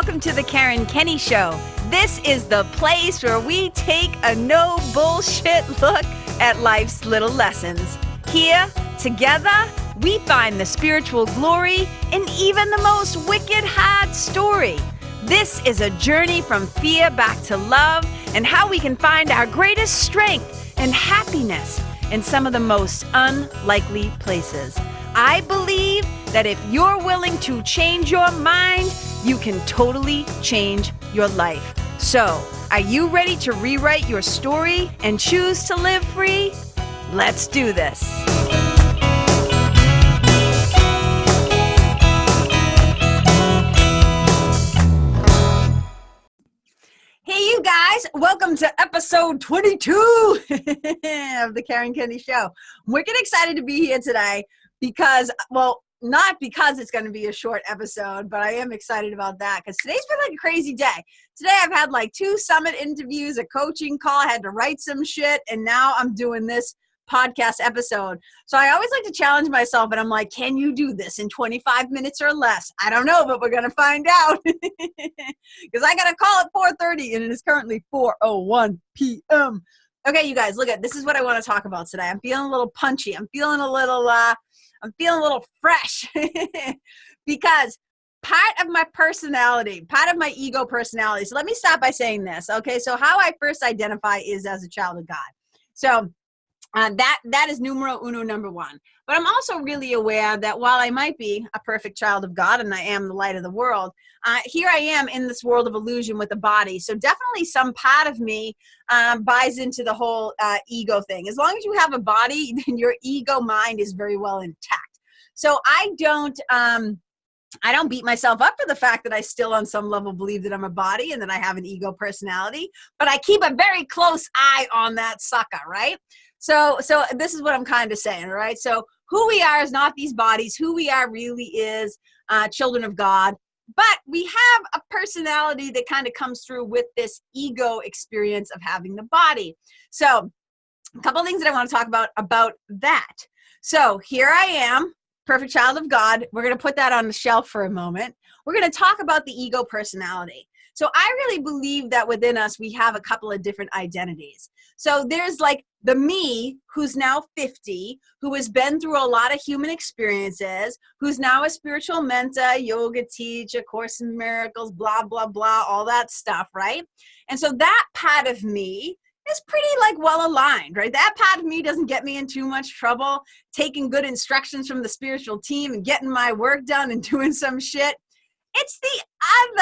welcome to the Karen Kenney Show. This is the place where we take a no bullshit look at life's little lessons. Here, together, we find the spiritual glory in even the most wicked hard story. This is a journey from fear back to love and how we can find our greatest strength and happiness in some of the most unlikely places. I believe that if you're willing to change your mind, you can totally change your life. So, are you ready to rewrite your story and choose to live free? Let's do this. Hey, you guys, welcome to episode 22 of the Karen Kenney Show. I'm wicked excited to be here today because, well, not because it's going to be a short episode, but I am excited about that because today's been like a crazy day. Today I've had like 2 summit interviews, a coaching call, I had to write some shit, and now I'm doing this podcast episode. So I always like to challenge myself, and I'm like, can you do this in 25 minutes or less? I don't know, but we're going to find out because I got a call at 4:30 and it is currently 4:01 p.m. Okay, you guys, look at this is what I want to talk about today. I'm feeling a little punchy. I'm feeling a little fresh because part of my personality, part of my ego personality. So let me start by saying this. Okay. So how I first identify is as a child of God. So that is numero uno, number one. But I'm also really aware that while I might be a perfect child of God and I am the light of the world, here I am in this world of illusion with a body. So definitely some part of me buys into the whole ego thing. As long as you have a body, then your ego mind is very well intact. So I don't beat myself up for the fact that I still on some level believe that I'm a body and that I have an ego personality, but I keep a very close eye on that sucker, right? So this is what I'm kind of saying, right? So who we are is not these bodies. Who we are really is children of God. But we have a personality that kind of comes through with this ego experience of having the body. So a couple of things that I want to talk about that. So here I am, perfect child of God. We're going to put that on the shelf for a moment. We're going to talk about the ego personality. So I really believe that within us, we have a couple of different identities. So there's like the me who's now 50, who has been through a lot of human experiences, who's now a spiritual mentor, yoga teacher, Course in Miracles, blah, blah, blah, all that stuff, right? And so that part of me is pretty like well aligned, right? That part of me doesn't get me in too much trouble, taking good instructions from the spiritual team and getting my work done and doing some shit. It's the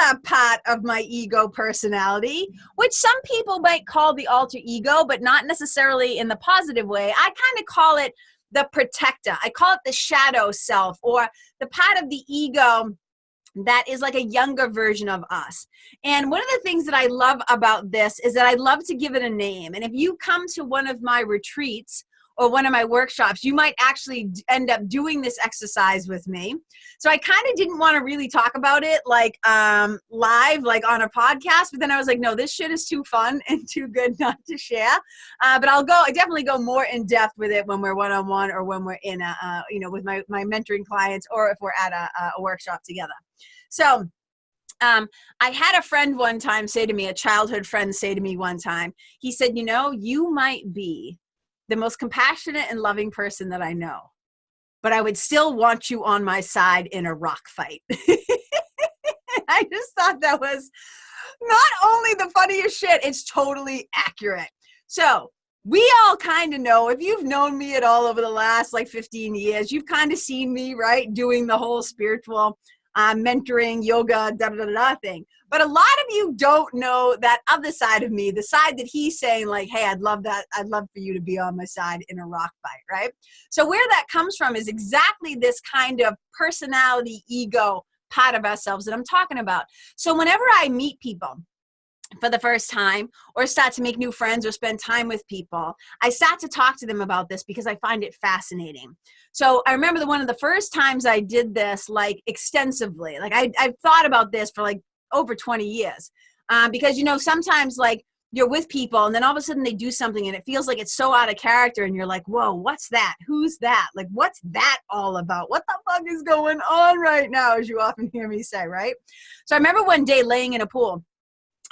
other part of my ego personality, which some people might call the alter ego, but not necessarily in the positive way. I kind of call it the protector. I call it the shadow self, or the part of the ego that is like a younger version of us. And one of the things that I love about this is that I love to give it a name. And if you come to one of my retreats or one of my workshops, you might actually end up doing this exercise with me. So I kind of didn't want to really talk about it like live, like on a podcast, but then I was like, no, this shit is too fun and too good not to share. But I definitely go more in depth with it when we're one-on-one or when we're in with my mentoring clients, or if we're at a workshop together. So I had a friend one time say to me, a childhood friend say to me one time, he said, you might be the most compassionate and loving person that I know, but I would still want you on my side in a rock fight. I just thought that was not only the funniest shit, it's totally accurate. So we all kind of know, if you've known me at all over the last like 15 years, you've kind of seen me, right, doing the whole spiritual mentoring, yoga, thing. But a lot of you don't know that other side of me, the side that he's saying like, hey, I'd love for you to be on my side in a rock fight, right? So where that comes from is exactly this kind of personality, ego part of ourselves that I'm talking about. So whenever I meet people for the first time or start to make new friends or spend time with people, I start to talk to them about this because I find it fascinating. So I remember one of the first times I did this like extensively, like I've thought about this for like over 20 years because, sometimes like you're with people and then all of a sudden they do something and it feels like it's so out of character and you're like, whoa, what's that? Who's that? Like, what's that all about? What the fuck is going on right now? As you often hear me say, right? So I remember one day laying in a pool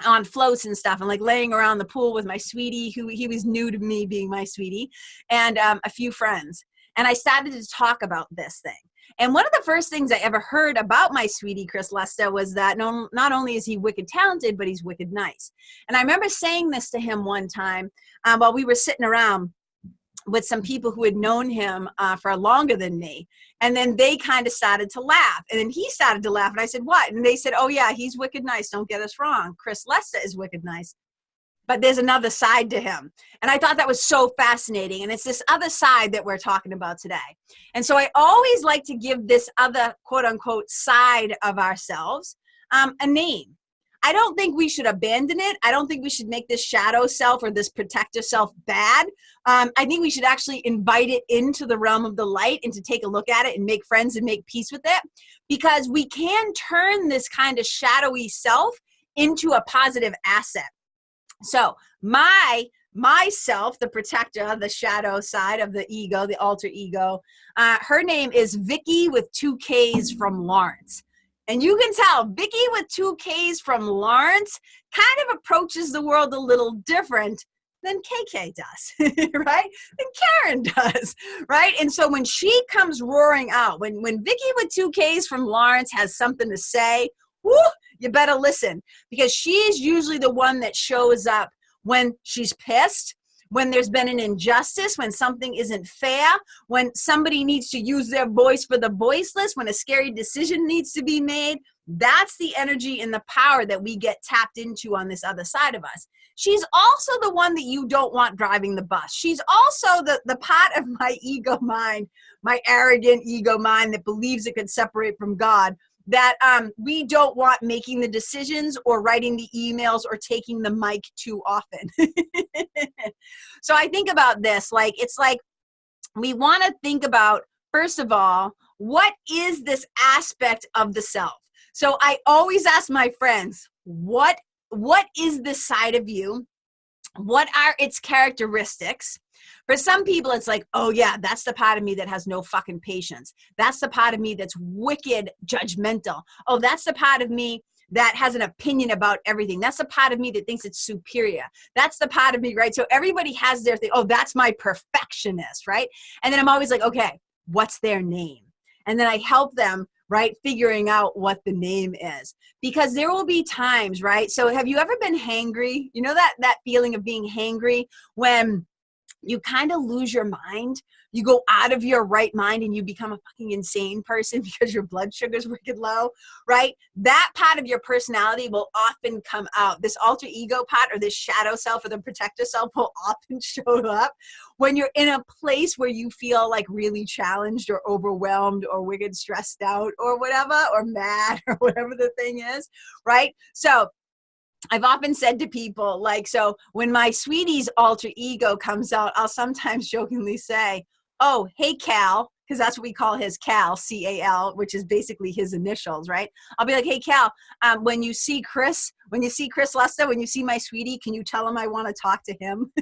on floats and stuff and like laying around the pool with my sweetie, who he was new to me being my sweetie, and a few friends. And I started to talk about this thing. And one of the first things I ever heard about my sweetie, Chris Lester, was that not only is he wicked talented, but he's wicked nice. And I remember saying this to him one time while we were sitting around with some people who had known him for longer than me. And then they kind of started to laugh. And then he started to laugh. And I said, what? And they said, oh, yeah, he's wicked nice. Don't get us wrong. Chris Lester is wicked nice. But there's another side to him. And I thought that was so fascinating. And it's this other side that we're talking about today. And so I always like to give this other, quote unquote, side of ourselves a name. I don't think we should abandon it. I don't think we should make this shadow self or this protector self bad. I think we should actually invite it into the realm of the light and to take a look at it and make friends and make peace with it, because we can turn this kind of shadowy self into a positive asset. So myself, the protector, the shadow side of the ego, the alter ego, her name is Vickky with 2 Ks from Lawrence. And you can tell Vickky with 2 Ks from Lawrence kind of approaches the world a little different than KK does, right? Than Karen does, right? And so when she comes roaring out, when Vickky with 2 Ks from Lawrence has something to say, whoo, you better listen, because she is usually the one that shows up when she's pissed, when there's been an injustice, when something isn't fair, when somebody needs to use their voice for the voiceless, when a scary decision needs to be made. That's the energy and the power that we get tapped into on this other side of us. She's also the one that you don't want driving the bus. She's also the part of my ego mind, my arrogant ego mind that believes it could separate from God, that we don't want making the decisions or writing the emails or taking the mic too often. So I think about this, like, it's like we want to think about, first of all, what is this aspect of the self? So I always ask my friends, what is this side of you? What are its characteristics? For some people, it's like, oh yeah, that's the part of me that has no fucking patience. That's the part of me that's wicked judgmental. Oh, that's the part of me that has an opinion about everything. That's the part of me that thinks it's superior. That's the part of me, right? So everybody has their thing. Oh, that's my perfectionist, right? And then I'm always like, okay, what's their name? And then I help them, right, figuring out what the name is. Because there will be times, right? So have you ever been hangry? You know that feeling of being hangry when you kind of lose your mind? You go out of your right mind and you become a fucking insane person because your blood sugar is wicked low, right? That part of your personality will often come out. This alter ego part or this shadow self or the protector self will often show up when you're in a place where you feel like really challenged or overwhelmed or wicked stressed out or whatever, or mad or whatever the thing is, right? So I've often said to people, like, so when my sweetie's alter ego comes out, I'll sometimes jokingly say, oh, hey, Cal, because that's what we call his, Cal, C-A-L, which is basically his initials, right? I'll be like, hey, Cal, when you see Chris Lester, when you see my sweetie, can you tell him I want to talk to him?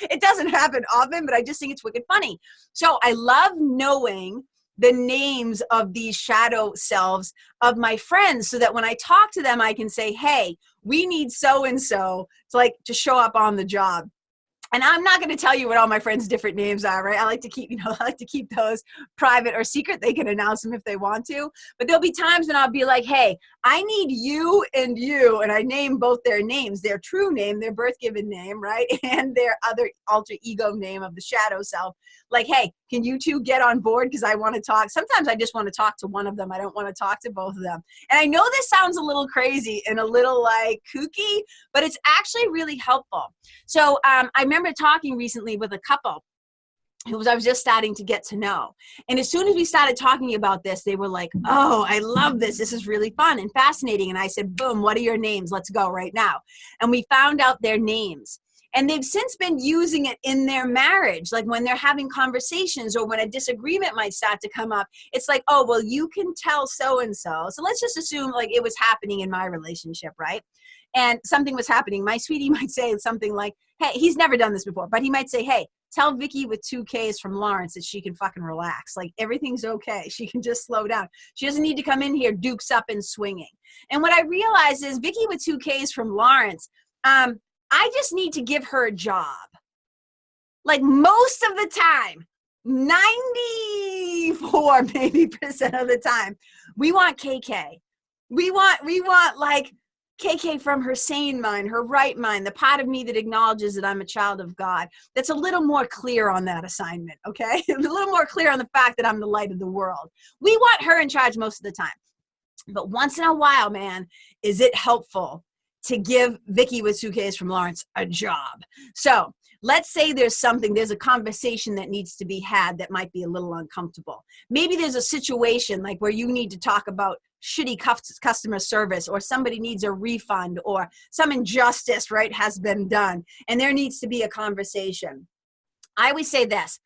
It doesn't happen often, but I just think it's wicked funny. So I love knowing the names of these shadow selves of my friends so that when I talk to them, I can say, hey, we need so-and-so to show up on the job. And I'm not going to tell you what all my friends' different names are, right? I like to keep those private or secret. They can announce them if they want to. But there'll be times when I'll be like, hey, I need you and you. And I name both their names, their true name, their birth given name, right? And their other alter ego name of the shadow self. Like, hey, can you two get on board? Because I want to talk. Sometimes I just want to talk to one of them. I don't want to talk to both of them. And I know this sounds a little crazy and a little like kooky, but it's actually really helpful. So I remember talking recently with a couple who I was just starting to get to know. And as soon as we started talking about this, they were like, oh, I love this. This is really fun and fascinating. And I said, boom, what are your names? Let's go right now. And we found out their names. And they've since been using it in their marriage, like when they're having conversations or when a disagreement might start to come up. It's like, oh, well, you can tell so-and-so. So let's just assume like it was happening in my relationship, right? And something was happening. My sweetie might say something like, hey, he's never done this before, but he might say, hey, tell Vicky with 2 Ks from Lawrence that she can fucking relax. Like everything's okay. She can just slow down. She doesn't need to come in here dukes up and swinging. And what I realized is Vicky with 2 Ks from Lawrence, I just need to give her a job. Like most of the time, 94 maybe percent of the time, we want KK. We want like KK from her sane mind, her right mind, the part of me that acknowledges that I'm a child of God. That's a little more clear on that assignment, okay? A little more clear on the fact that I'm the light of the world. We want her in charge most of the time. But once in a while, man, is it helpful to give Vicky with 2 Ks from Lawrence a job? So let's say there's a conversation that needs to be had that might be a little uncomfortable. Maybe there's a situation like where you need to talk about shitty customer service, or somebody needs a refund, or some injustice, right, has been done, and there needs to be a conversation. I always say this: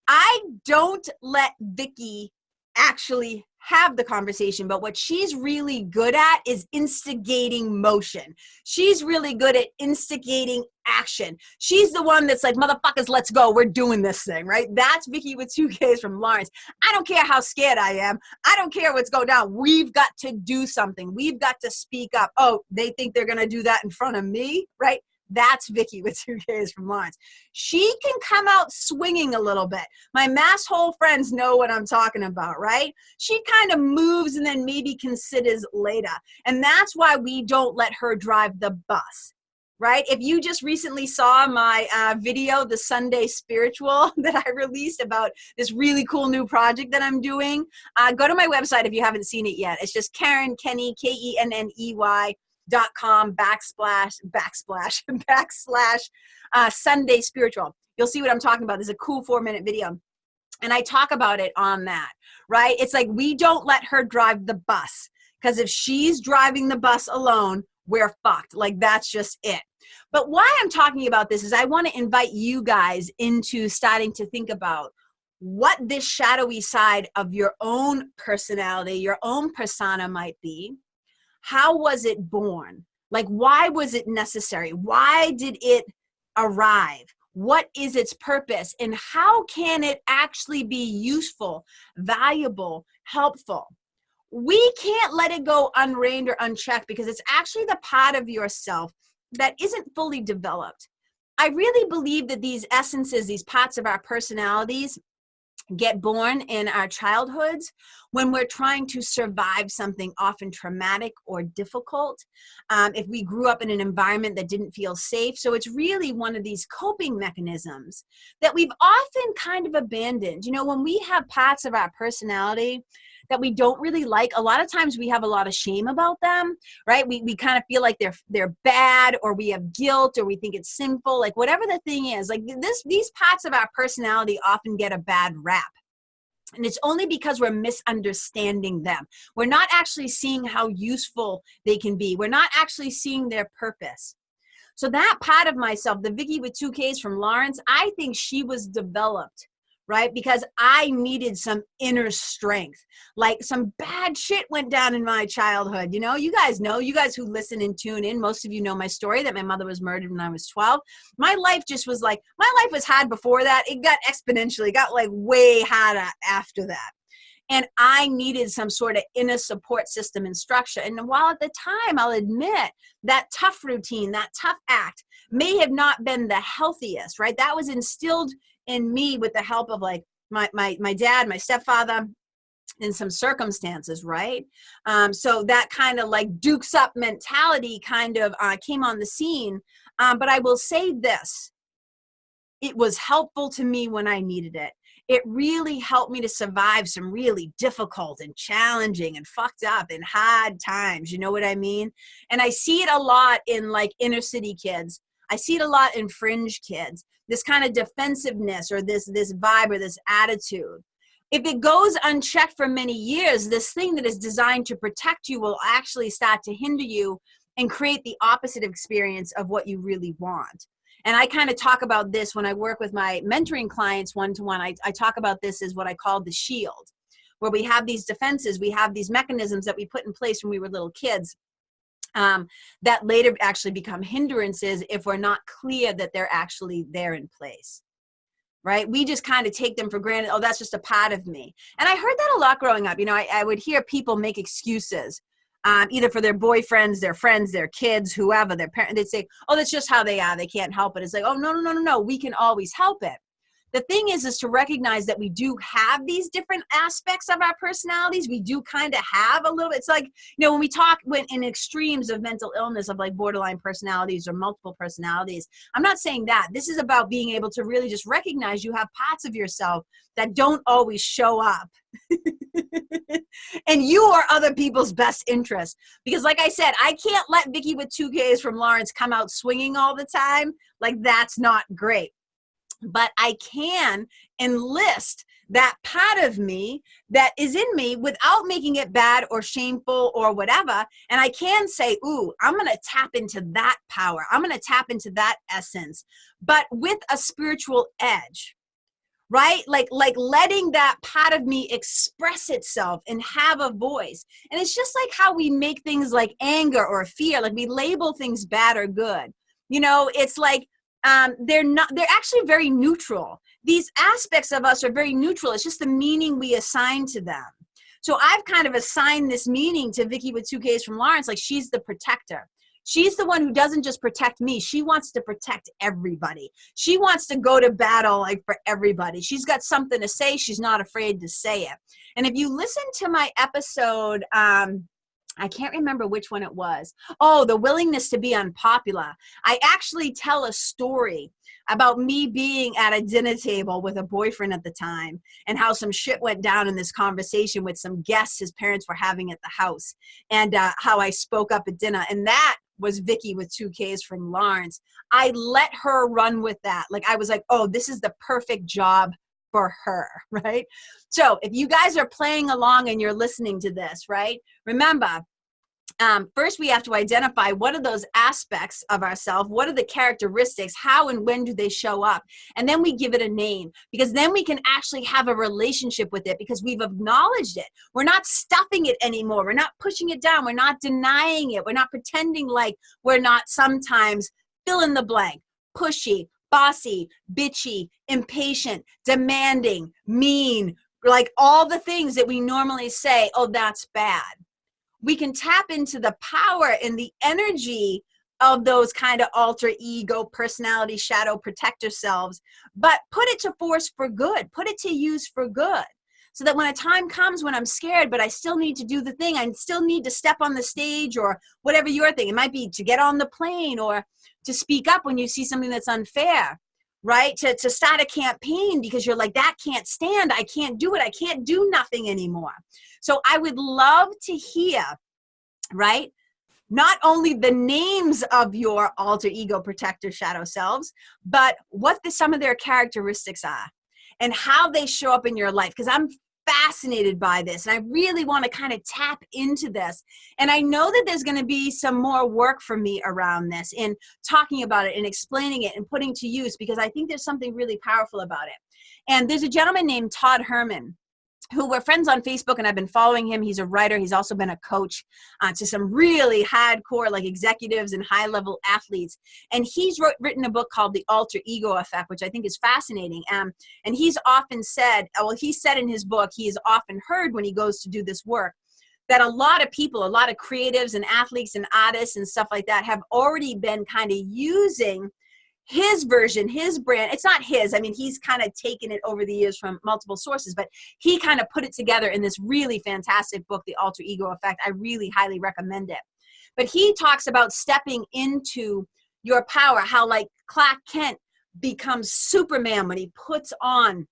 I don't let Vicky actually have the conversation, but what she's really good at is instigating motion. She's really good at instigating action. She's the one that's like, motherfuckers, let's go. We're doing this thing, right? That's Vicky with 2 Ks from Lawrence. I don't care how scared I am. I don't care what's going down. We've got to do something. We've got to speak up. Oh, they think they're going to do that in front of me, right? That's Vicky with 2 Ks from Lawrence. She can come out swinging a little bit. My mass hole friends know what I'm talking about, right? She kind of moves and then maybe considers later. And that's why we don't let her drive the bus, right? If you just recently saw my video, The Sunday Spiritual, that I released about this really cool new project that I'm doing, go to my website if you haven't seen it yet. It's just Karen Kenney, KENNEY.com / Sunday Spiritual. You'll see what I'm talking about. There's a cool 4-minute video. And I talk about it on that, right? It's like we don't let her drive the bus, because if she's driving the bus alone, we're fucked. Like that's just it. But why I'm talking about this is I want to invite you guys into starting to think about what this shadowy side of your own personality, your own persona might be. How was it born? Like, why was it necessary? Why did it arrive? What is its purpose? And how can it actually be useful, valuable, helpful? We can't let it go unreined or unchecked, because it's actually the part of yourself that isn't fully developed. I really believe that these essences, these parts of our personalities, get born in our childhoods when we're trying to survive something often traumatic or difficult, if we grew up in an environment that didn't feel safe. So it's really one of these coping mechanisms that we've often kind of abandoned. You know, when we have parts of our personality that we don't really like, a lot of times we have a lot of shame about them, right? We kind of feel like they're bad, or we have guilt, or we think it's sinful, like whatever the thing is. Like these parts of our personality often get a bad rap. And it's only because we're misunderstanding them. We're not actually seeing how useful they can be. We're not actually seeing their purpose. So that part of myself, the Vicky with 2 Ks from Lawrence, I think she was developed, right? Because I needed some inner strength. Like some bad shit went down in my childhood. You know, you guys who listen and tune in, most of you know my story that my mother was murdered when I was 12. My life just was like, my life was hard before that. It got exponentially, got like way harder after that. And I needed some sort of inner support system and structure. And while at the time, I'll admit that tough routine, that tough act may have not been the healthiest, right? That was instilled in me with the help of like my dad, my stepfather, in some circumstances, right? So that kind of like dukes up mentality kind of came on the scene. But I will say this, it was helpful to me when I needed it. It really helped me to survive some really difficult and challenging and fucked up and hard times. You know what I mean? And I see it a lot in like inner city kids. I see it a lot in fringe kids, this kind of defensiveness or this vibe or this attitude. If it goes unchecked for many years, this thing that is designed to protect you will actually start to hinder you and create the opposite experience of what you really want. And I kind of talk about this when I work with my mentoring clients one-to-one. I talk about this as what I call the shield, where we have these defenses, we have these mechanisms that we put in place when we were little kids, that later actually become hindrances if we're not clear that they're actually there in place. Right? We just kind of take them for granted. Oh, that's just a part of me. And I heard that a lot growing up. You know, I would hear people make excuses, either for their boyfriends, their friends, their kids, whoever, their parents. They'd say, oh, that's just how they are. They can't help it. It's like, oh, no. We can always help it. The thing is to recognize that we do have these different aspects of our personalities. We do kind of have a little bit. It's like, you know, when we talk in extremes of mental illness, of like borderline personalities or multiple personalities, I'm not saying that. This is about being able to really just recognize you have parts of yourself that don't always show up. And you are other people's best interest. Because like I said, I can't let Vickky with 2Ks from Lawrence come out swinging all the time. Like, that's not great. But I can enlist that part of me that is in me without making it bad or shameful or whatever. And I can say, ooh, I'm going to tap into that power. I'm going to tap into that essence, but with a spiritual edge, right? Like letting that part of me express itself and have a voice. And it's just like how we make things like anger or fear, like we label things bad or good. You know, it's like, they're actually very neutral. These aspects of us are very neutral. It's just the meaning we assign to them. So I've kind of assigned this meaning to Vickky with 2Ks from Lawrence, like she's the protector. She's the one who doesn't just protect me. She wants to protect everybody. She wants to go to battle like for everybody. She's got something to say. She's not afraid to say it. And if you listen to my episode, I can't remember which one it was. Oh, the willingness to be unpopular. I actually tell a story about me being at a dinner table with a boyfriend at the time and how some shit went down in this conversation with some guests his parents were having at the house, and how I spoke up at dinner. And that was Vickky with 2Ks from Lawrence. I let her run with that. Like, I was like, oh, this is the perfect job for her, right? So if you guys are playing along and you're listening to this, right, remember, first we have to identify what are those aspects of ourselves, what are the characteristics, how and when do they show up, and then we give it a name, because then we can actually have a relationship with it because we've acknowledged it. We're not stuffing it anymore. We're not pushing it down. We're not denying it. We're not pretending like we're not sometimes fill in the blank, pushy, bossy, bitchy, impatient, demanding, mean, like all the things that we normally say, oh, that's bad. We can tap into the power and the energy of those kind of alter ego, personality, shadow, protector selves, but put it to force for good, put it to use for good. So that when a time comes when I'm scared, but I still need to do the thing, I still need to step on the stage or whatever your thing, it might be to get on the plane or to speak up when you see something that's unfair, right? To start a campaign because you're like, that can't stand, I can't do it, I can't do nothing anymore. So I would love to hear, right, not only the names of your alter ego, protector, shadow selves, but what some of their characteristics are and how they show up in your life. Because I'm fascinated by this and I really want to kind of tap into this. And I know that there's going to be some more work for me around this in talking about it and explaining it and putting to use, because I think there's something really powerful about it. And there's a gentleman named Todd Herman, who we're friends on Facebook, and I've been following him. He's a writer. He's also been a coach to some really hardcore like executives and high-level athletes. And he's written a book called The Alter Ego Effect, which I think is fascinating. And he's often said, well, he said in his book, he has often heard when he goes to do this work, that a lot of people, a lot of creatives and athletes and artists and stuff like that have already been kind of using his version, his brand. It's not his. I mean, he's kind of taken it over the years from multiple sources, but he kind of put it together in this really fantastic book, The Alter Ego Effect. I really highly recommend it. But he talks about stepping into your power, how like Clark Kent becomes Superman when he puts on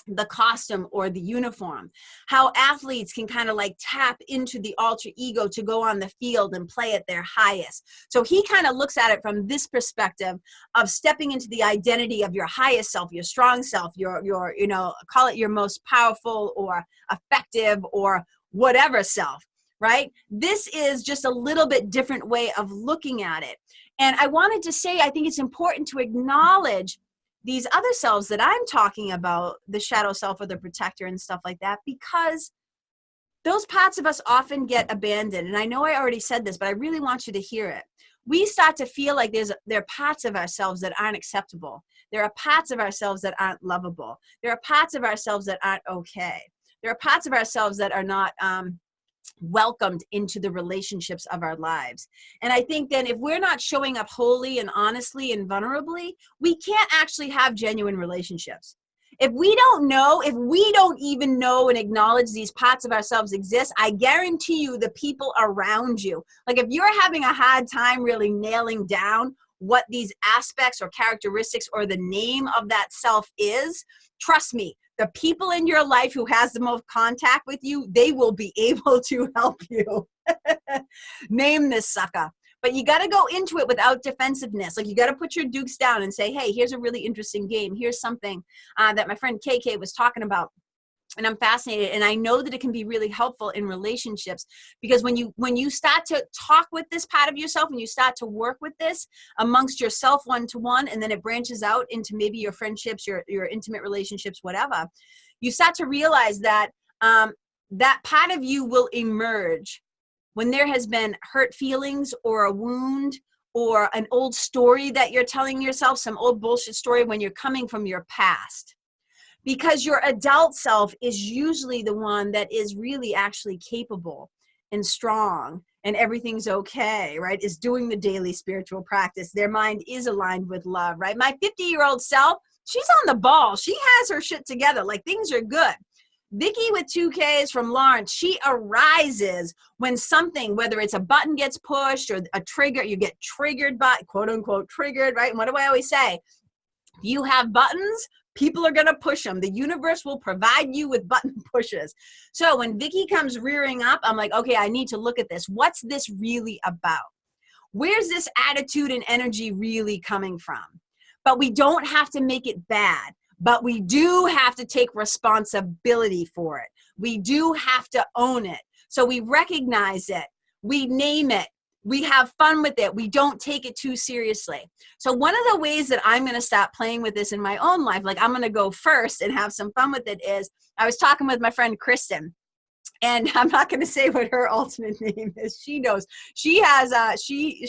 the costume or the uniform, how athletes can kind of like tap into the alter ego to go on the field and play at their highest. So he kind of looks at it from this perspective of stepping into the identity of your highest self, your strong self, your you know, call it your most powerful or effective or whatever self, right? This is just a little bit different way of looking at it. And I wanted to say, I think it's important to acknowledge these other selves that I'm talking about, the shadow self or the protector and stuff like that, because those parts of us often get abandoned. And I know I already said this, but I really want you to hear it. We start to feel like there are parts of ourselves that aren't acceptable. There are parts of ourselves that aren't lovable. There are parts of ourselves that aren't okay. There are parts of ourselves that are not welcomed into the relationships of our lives. And I think then if we're not showing up wholly and honestly and vulnerably, we can't actually have genuine relationships. If we don't even know and acknowledge these parts of ourselves exist, I guarantee you the people around you, like if you're having a hard time really nailing down what these aspects or characteristics or the name of that self is, trust me, the people in your life who has the most contact with you, they will be able to help you. Name this sucker. But you got to go into it without defensiveness. Like you got to put your dukes down and say, hey, here's a really interesting game. Here's something that my friend KK was talking about. And I'm fascinated. And I know that it can be really helpful in relationships, because when you start to talk with this part of yourself and you start to work with this amongst yourself one-to-one, and then it branches out into maybe your friendships, your intimate relationships, whatever, you start to realize that that part of you will emerge when there has been hurt feelings or a wound or an old story that you're telling yourself, some old bullshit story when you're coming from your past. Because your adult self is usually the one that is really actually capable and strong and everything's okay, right? Is doing the daily spiritual practice. Their mind is aligned with love, right? My 50-year-old self, she's on the ball. She has her shit together. Like things are good. Vickky with 2Ks from Lawrence, she arises when something, whether it's a button gets pushed or a trigger, you get triggered by, quote unquote, triggered, right? And what do I always say? If you have buttons, people are going to push them. The universe will provide you with button pushes. So when Vickky comes rearing up, I'm like, okay, I need to look at this. What's this really about? Where's this attitude and energy really coming from? But we don't have to make it bad. But we do have to take responsibility for it. We do have to own it. So we recognize it. We name it. We have fun with it. We don't take it too seriously. So one of the ways that I'm going to stop playing with this in my own life, like I'm going to go first and have some fun with it, is I was talking with my friend Kristen. And I'm not going to say what her alternate name is. She knows. She has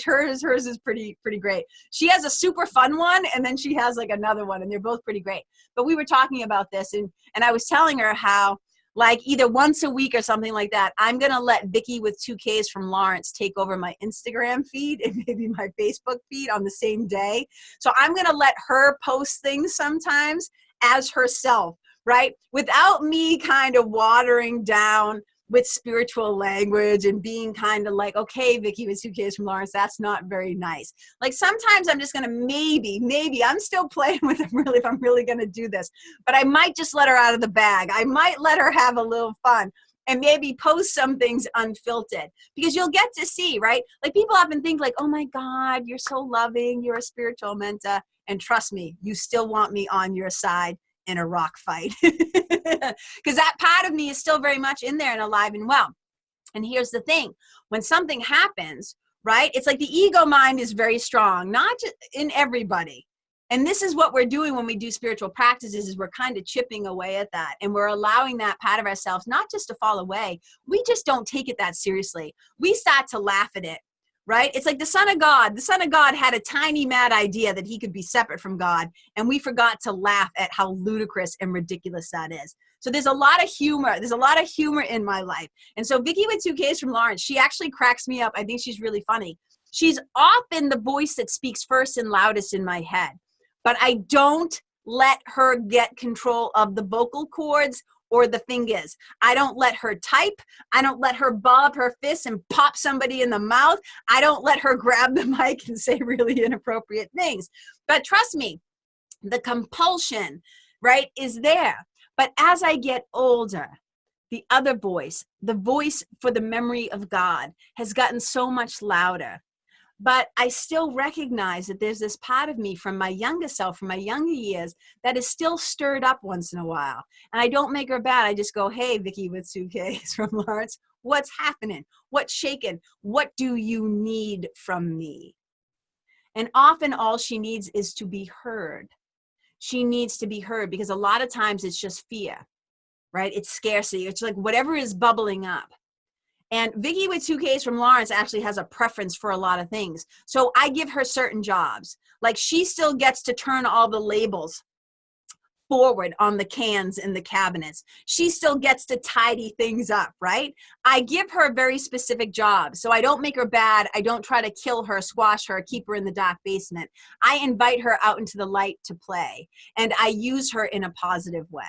hers is pretty great. She has a super fun one, and then she has like another one, and they're both pretty great. But we were talking about this, and I was telling her how, like, either once a week or something like that, I'm going to let Vickky with 2Ks from Lawrence take over my Instagram feed and maybe my Facebook feed on the same day. So I'm going to let her post things sometimes as herself, right? Without me kind of watering down with spiritual language and being kind of like, okay, Vickky with 2Ks from Lawrence, that's not very nice. Like sometimes I'm just going to maybe I'm still playing with them really if I'm really going to do this, but I might just let her out of the bag. I might let her have a little fun and maybe post some things unfiltered, because you'll get to see, right? Like people often think like, oh my God, you're so loving. You're a spiritual mentor. And trust me, you still want me on your side in a rock fight, because that part of me is still very much in there and alive and well. And here's the thing, when something happens, right, it's like the ego mind is very strong, not just in everybody. And this is what we're doing when we do spiritual practices, is we're kind of chipping away at that, and we're allowing that part of ourselves not just to fall away. We just don't take it that seriously. We start to laugh at it. Right? It's like the Son of God. The Son of God had a tiny mad idea that he could be separate from God, and we forgot to laugh at how ludicrous and ridiculous that is. So there's a lot of humor. There's a lot of humor in my life. And so Vickky with 2Ks from Lawrence, she actually cracks me up. I think she's really funny. She's often the voice that speaks first and loudest in my head, but I don't let her get control of the vocal cords or the fingers. I don't let her type. I don't let her bob her fists and pop somebody in the mouth. I don't let her grab the mic and say really inappropriate things. But trust me, the compulsion, right, is there. But as I get older, the other voice, the voice for the memory of God, has gotten so much louder. But I still recognize that there's this part of me from my younger self, from my younger years, that is still stirred up once in a while. And I don't make her bad. I just go, hey, Vickky with 2Ks from Lawrence, What's happening? What's shaking? What do you need from me? And often all she needs is to be heard. She needs to be heard because a lot of times it's just fear, right? It's scarcity. It's like whatever is bubbling up. And Vickky with 2Ks from Lawrence actually has a preference for a lot of things. So I give her certain jobs. Like she still gets to turn all the labels forward on the cans in the cabinets. She still gets to tidy things up, right? I give her very specific jobs. So I don't make her bad. I don't try to kill her, squash her, keep her in the dark basement. I invite her out into the light to play, and I use her in a positive way.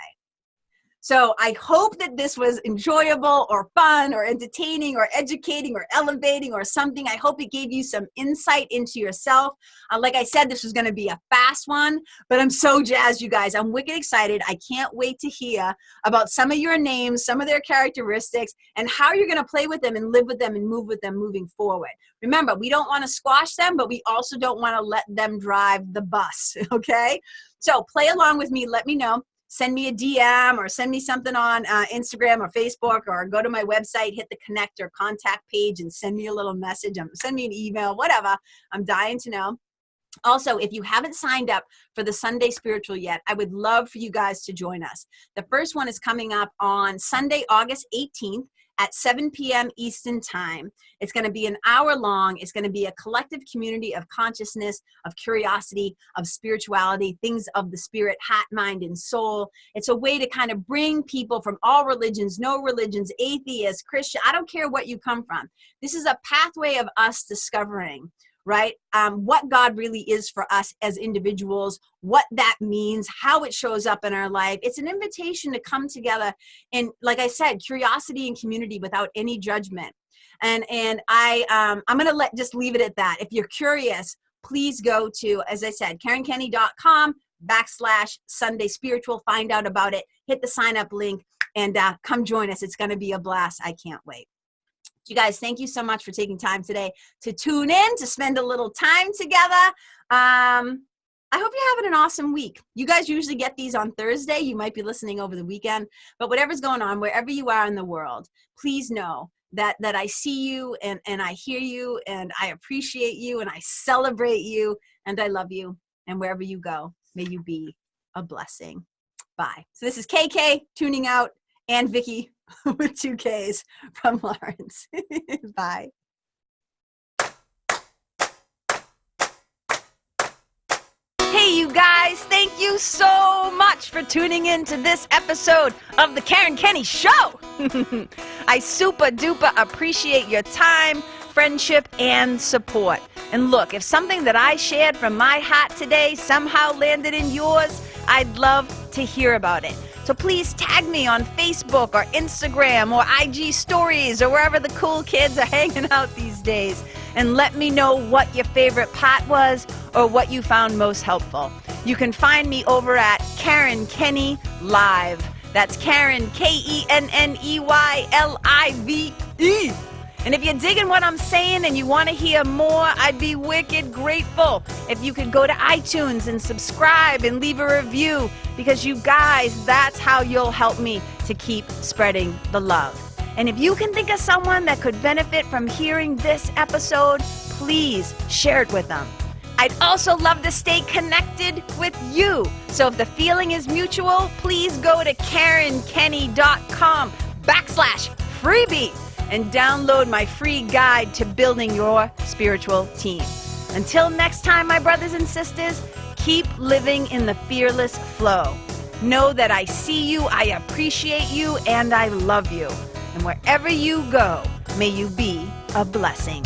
So I hope that this was enjoyable or fun or entertaining or educating or elevating or something. I hope it gave you some insight into yourself. Like I said, this was going to be a fast one, but I'm so jazzed, you guys. I'm wicked excited. I can't wait to hear about some of your names, some of their characteristics, and how you're going to play with them and live with them and move with them moving forward. Remember, we don't want to squash them, but we also don't want to let them drive the bus, okay? So play along with me. Let me know. Send me a DM or send me something on Instagram or Facebook, or go to my website, hit the connect or contact page and send me a little message. Send me an email, whatever. I'm dying to know. Also, if you haven't signed up for the Sunday Spiritual yet, I would love for you guys to join us. The first one is coming up on Sunday, August 18th at 7 p.m. Eastern Time. It's going to be an hour long. It's going to be a collective community of consciousness, of curiosity, of spirituality, things of the spirit, heart, mind, and soul. It's a way to kind of bring people from all religions, no religions, atheists, Christian, I don't care what you come from. This is a pathway of us discovering, right? What God really is for us as individuals, what that means, how it shows up in our life. It's an invitation to come together in, like I said, curiosity and community without any judgment. And I'm going to just leave it at that. If you're curious, please go to, as I said, KarenKenney.com/Sunday Spiritual. Find out about it. Hit the sign up link and come join us. It's going to be a blast. I can't wait. You guys, thank you so much for taking time today to tune in, to spend a little time together. I hope you're having an awesome week. You guys usually get these on Thursday. You might be listening over the weekend, but whatever's going on, wherever you are in the world, please know that I see you and I hear you and I appreciate you and I celebrate you and I love you. And wherever you go, may you be a blessing. Bye. So this is KK tuning out, and Vickky with 2Ks from Lawrence. Bye. Hey, you guys, thank you so much for tuning in to this episode of the Karen Kenney Show. I super duper appreciate your time, friendship, and support. And look, if something that I shared from my heart today somehow landed in yours, I'd love to hear about it. So please tag me on Facebook or Instagram or IG stories or wherever the cool kids are hanging out these days, and let me know what your favorite part was or what you found most helpful. You can find me over at Karen Kenney Live. That's Karen, KenneYlive. And if you're digging what I'm saying and you want to hear more, I'd be wicked grateful if you could go to iTunes and subscribe and leave a review, because you guys, that's how you'll help me to keep spreading the love. And if you can think of someone that could benefit from hearing this episode, please share it with them. I'd also love to stay connected with you. So if the feeling is mutual, please go to KarenKenney.com/freebie and download my free guide to building your spiritual team. Until next time, my brothers and sisters, keep living in the fearless flow. Know that I see you, I appreciate you, and I love you. And wherever you go, may you be a blessing.